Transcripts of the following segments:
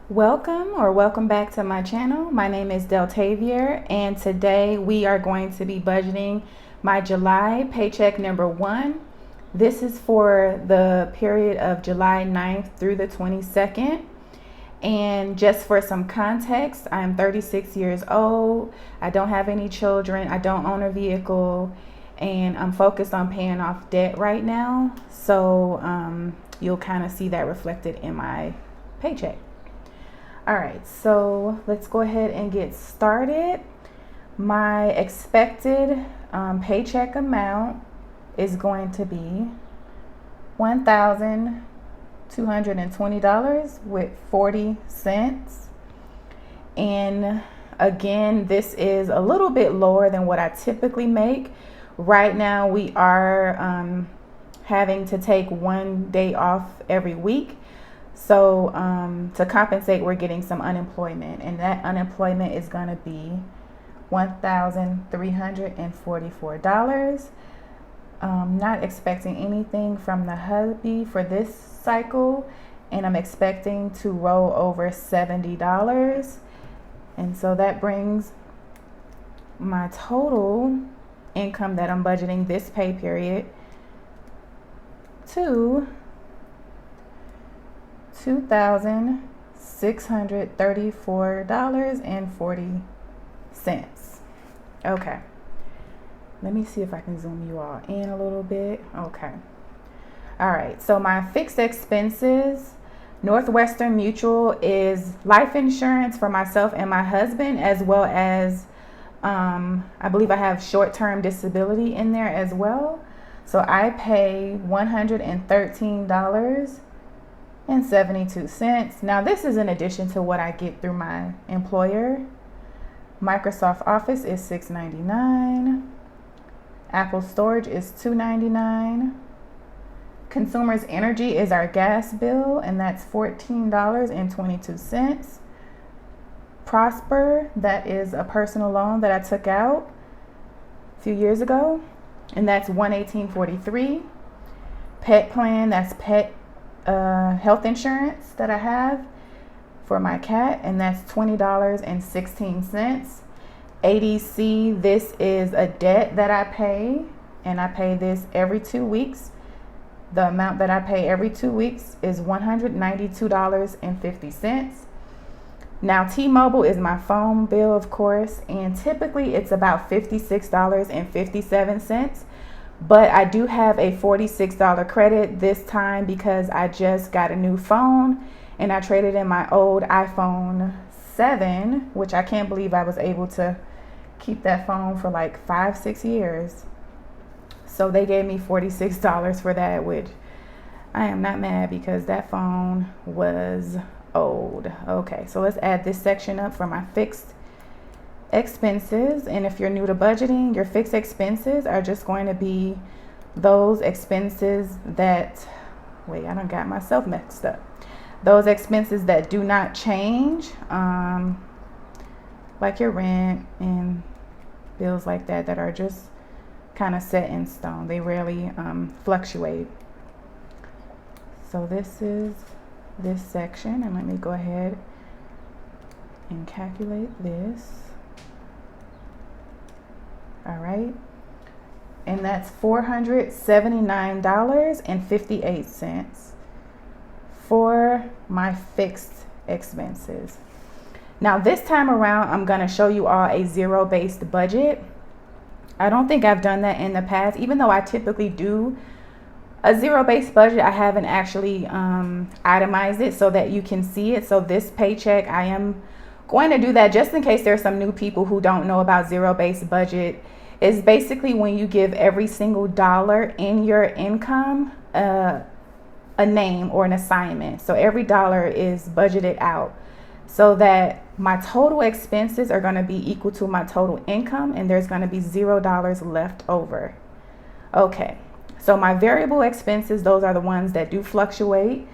Welcome back to my channel. My name is Deltavier, and today we are going to be budgeting my July paycheck number 1. This is for the period of July 9th through the 22nd. And just for some context, I'm 36 years old. I don't have any children. I don't own a vehicle, and I'm focused on paying off debt right now. So you'll kind of see that reflected in my paycheck. All right, so let's go ahead and get started. My expected paycheck amount is going to be $1,220 with 40 cents. And again, this is a little bit lower than what I typically make. Right now, we are having to take one day off every week. So to compensate, we're getting some unemployment, and that unemployment is going to be $1,344. Not expecting anything from the hubby for this cycle, and I'm expecting to roll over $70. And so that brings my total income that I'm budgeting this pay period to $2,634.40. Okay, let me see if I can zoom you all in a little bit. Okay, all right, so my fixed expenses, Northwestern Mutual is life insurance for myself and my husband, as well as I believe I have short-term disability in there as well. So I pay $113.72. Now this is in addition to what I get through my employer. Microsoft Office is $6.99. Apple Storage is $2.99. Consumers Energy is our gas bill, and that's $14.22. Prosper, that is a personal loan that I took out a few years ago, and that's $118.43. Pet plan, that's pet health insurance that I have for my cat, and that's $20.16. ADC, this is a debt that I pay, and I pay this every 2 weeks. The amount that I pay every 2 weeks is $192.50. Now T-Mobile is my phone bill, of course, and typically it's about $56.57. But I do have a $46 credit this time because I just got a new phone, and I traded in my old iPhone 7, which I can't believe I was able to keep that phone for like 5-6 years. So they gave me $46 for that, which I am not mad because that phone was old. Okay, so let's add this section up for my fixed expenses. And if you're new to budgeting, your fixed expenses are just going to be those expenses that, wait, I done got myself mixed up. Those expenses that do not change, like your rent and bills like that are just kind of set in stone. They rarely fluctuate. So this is this section, and let me go ahead and calculate this. All right, and that's $479.58 for my fixed expenses. Now this time around, I'm going to show you all a zero-based budget. I don't think I've done that in the past. Even though I typically do a zero-based budget, I haven't actually itemized it so that you can see it. So this paycheck, I am going to do that just in case there's some new people who don't know about zero-based budget. It's basically when you give every single dollar in your income a name or an assignment. So every dollar is budgeted out so that my total expenses are going to be equal to my total income, and there's going to be $0 left over. Okay, so my variable expenses, those are the ones that do fluctuate.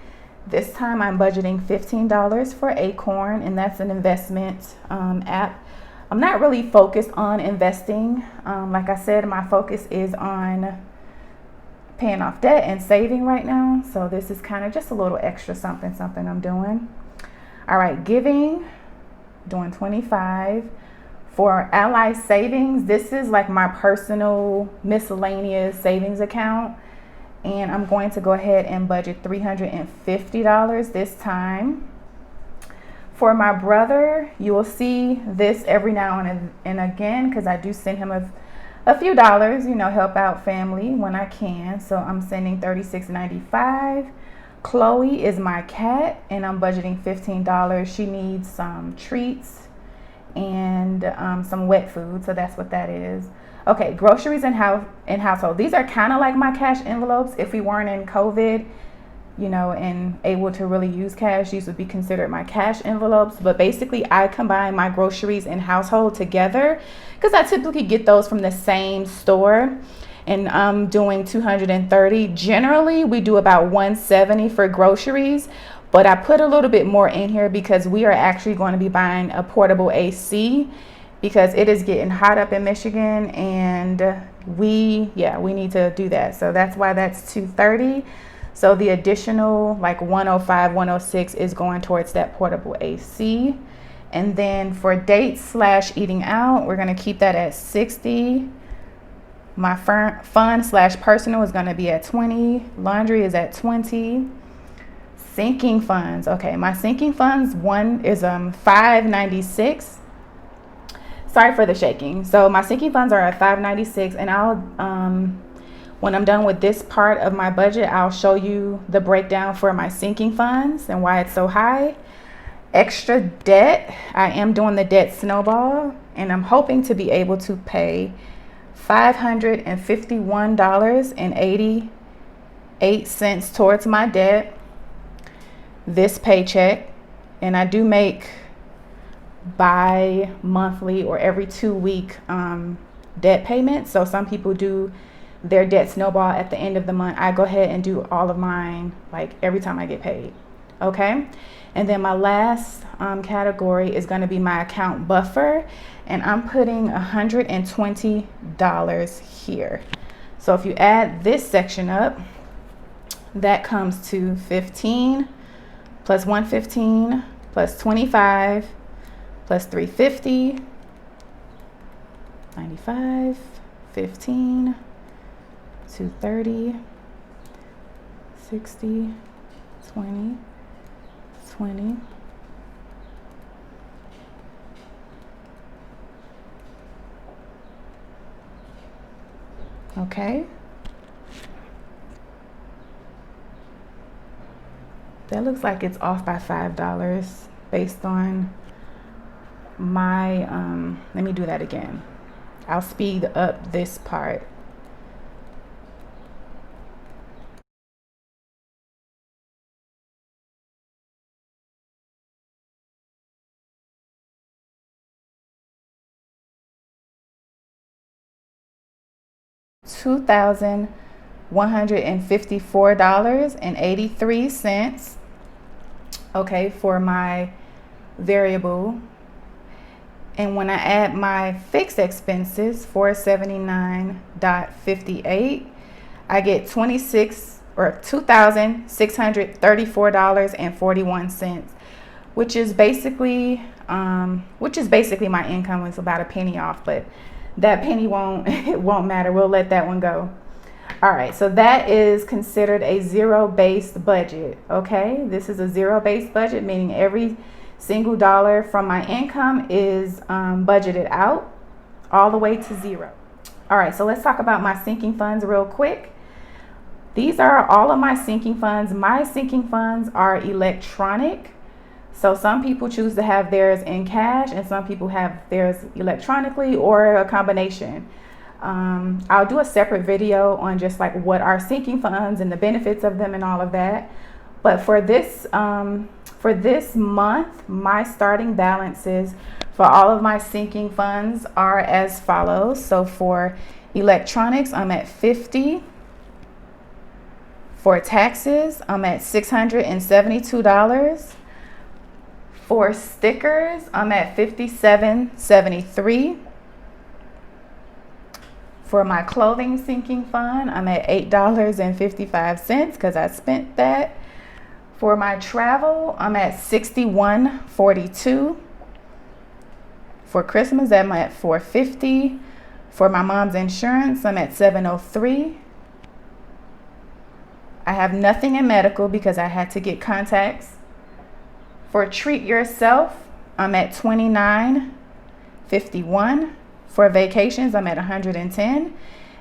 This time I'm budgeting $15 for Acorn, and that's an investment app. I'm not really focused on investing. Like I said, my focus is on paying off debt and saving right now. So this is kind of just a little extra something I'm doing. All right, giving, doing 25. For Ally Savings, this is like my personal miscellaneous savings account. And I'm going to go ahead and budget $350 this time. For my brother, you will see this every now and again because I do send him a few dollars, you know, help out family when I can. So I'm sending $36.95. Chloe is my cat and I'm budgeting $15. She needs some treats and some wet food, so that's what that is. Okay, groceries and household. These are kind of like my cash envelopes. If we weren't in COVID, you know, and able to really use cash, these would be considered my cash envelopes. But basically, I combine my groceries and household together because I typically get those from the same store. And I'm doing 230. Generally, we do about 170 for groceries. But I put a little bit more in here because we are actually going to be buying a portable AC because it is getting hot up in Michigan and we need to do that. So that's why that's 230. So the additional like 105, 106 is going towards that portable AC. And then for dates / eating out, we're going to keep that at 60. My fun / personal is going to be at 20. Laundry is at 20. Sinking funds. Okay, my sinking funds one is $596. Sorry for the shaking. So my sinking funds are at $596, and I'll when I'm done with this part of my budget, I'll show you the breakdown for my sinking funds and why it's so high. Extra debt. I am doing the debt snowball, and I'm hoping to be able to pay $551.88 towards my debt this paycheck. And I do make bi-monthly or every 2-week debt payments. So some people do their debt snowball at the end of the month. I go ahead and do all of mine like every time I get paid. Okay. And then my last category is going to be my account buffer, and I'm putting $120 here. So if you add this section up, that comes to 15 plus 115 plus 25 plus 350, 95, 15, 230, 60, 20, 20. Okay. That looks like it's off by $5 based on my, let me do that again. I'll speed up this part. $2,154.83. Okay, for my variable. And when I add my fixed expenses, $479.58, I get $2,634.41, which is basically my income. It's about a penny off, but that penny won't matter. We'll let that one go. All right, so that is considered a zero-based budget. Okay, this is a zero-based budget, meaning every single dollar from my income is budgeted out all the way to zero. All right, so let's talk about my sinking funds real quick. These are all of my sinking funds. My sinking funds are electronic. So some people choose to have theirs in cash and some people have theirs electronically or a combination. I'll do a separate video on just like what are sinking funds and the benefits of them and all of that. But for this month, my starting balances for all of my sinking funds are as follows. So for electronics, I'm at 50. For taxes, I'm at $672. For stickers, I'm at $57.73. For my clothing sinking fund, I'm at $8.55 because I spent that. For my travel, I'm at $61.42. For Christmas, I'm at $4.50. For my mom's insurance, I'm at $7.03. I have nothing in medical because I had to get contacts. For treat yourself, I'm at $29.51. For vacations, I'm at $110.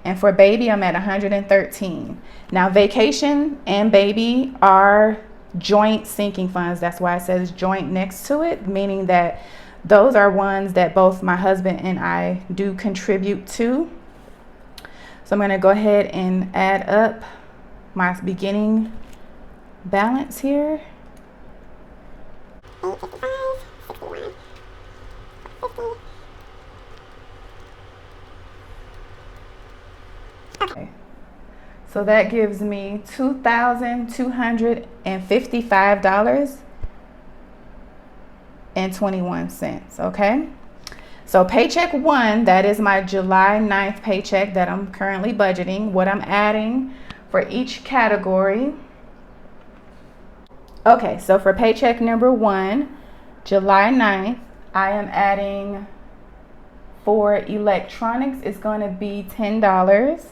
And for baby, I'm at $113. Now, vacation and baby are joint sinking funds. That's why it says joint next to it, meaning that those are ones that both my husband and I do contribute to. So I'm going to go ahead and add up my beginning balance here. Okay. So that gives me $2,255.21. Okay. So paycheck one, that is my July 9th paycheck that I'm currently budgeting. What I'm adding for each category. Okay, so for paycheck number one, July 9th, I am adding for electronics, it's going to be $10.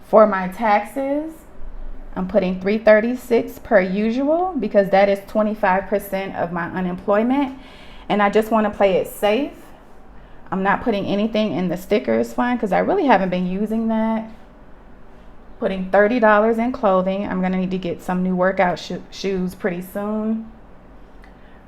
For my taxes, I'm putting $336 per usual because that is 25% of my unemployment. And I just want to play it safe. I'm not putting anything in the stickers fund because I really haven't been using that. Putting $30 in clothing. I'm going to need to get some new workout shoes pretty soon.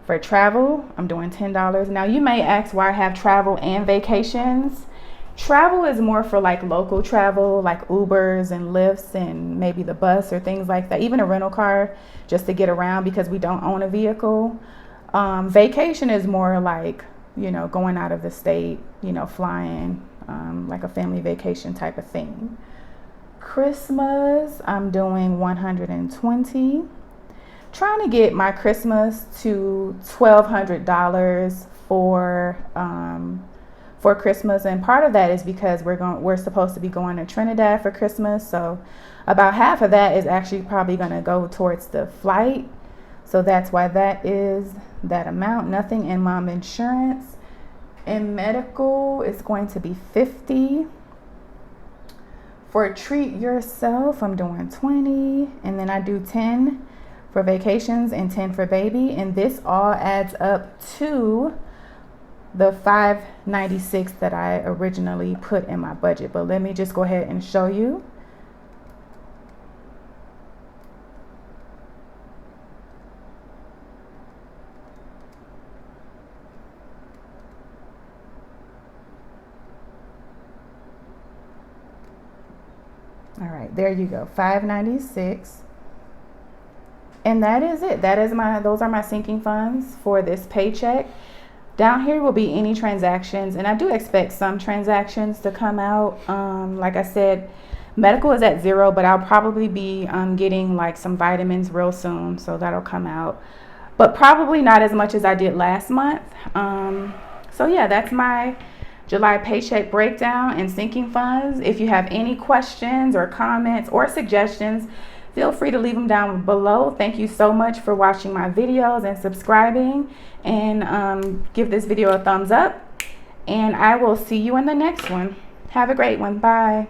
For travel, I'm doing $10. Now you may ask why I have travel and vacations. Travel is more for like local travel, like Ubers and Lyfts and maybe the bus or things like that. Even a rental car just to get around because we don't own a vehicle. Vacation is more like, you know, going out of the state, you know, flying, like a family vacation type of thing. Christmas, I'm doing $120. Trying to get my Christmas to $1,200 for Christmas, and part of that is because we're supposed to be going to Trinidad for Christmas, so about half of that is actually probably going to go towards the flight, so that's why that is that amount. Nothing in mom insurance. In medical, it's going to be $50. For treat yourself, I'm doing $20, and then I do $10 for vacations and $10 for baby, and this all adds up to the $596 that I originally put in my budget. But let me just go ahead and show you. All right, there you go, $596. And that is it. Those are my sinking funds for this paycheck. Down here will be any transactions, and I do expect some transactions to come out. Like I said, medical is at 0, but I'll probably be getting like some vitamins real soon, so that'll come out. But probably not as much as I did last month. So yeah, that's my July paycheck breakdown and sinking funds. If you have any questions or comments or suggestions, feel free to leave them down below. Thank you so much for watching my videos and subscribing, and give this video a thumbs up, and I will see you in the next one. Have a great one. Bye.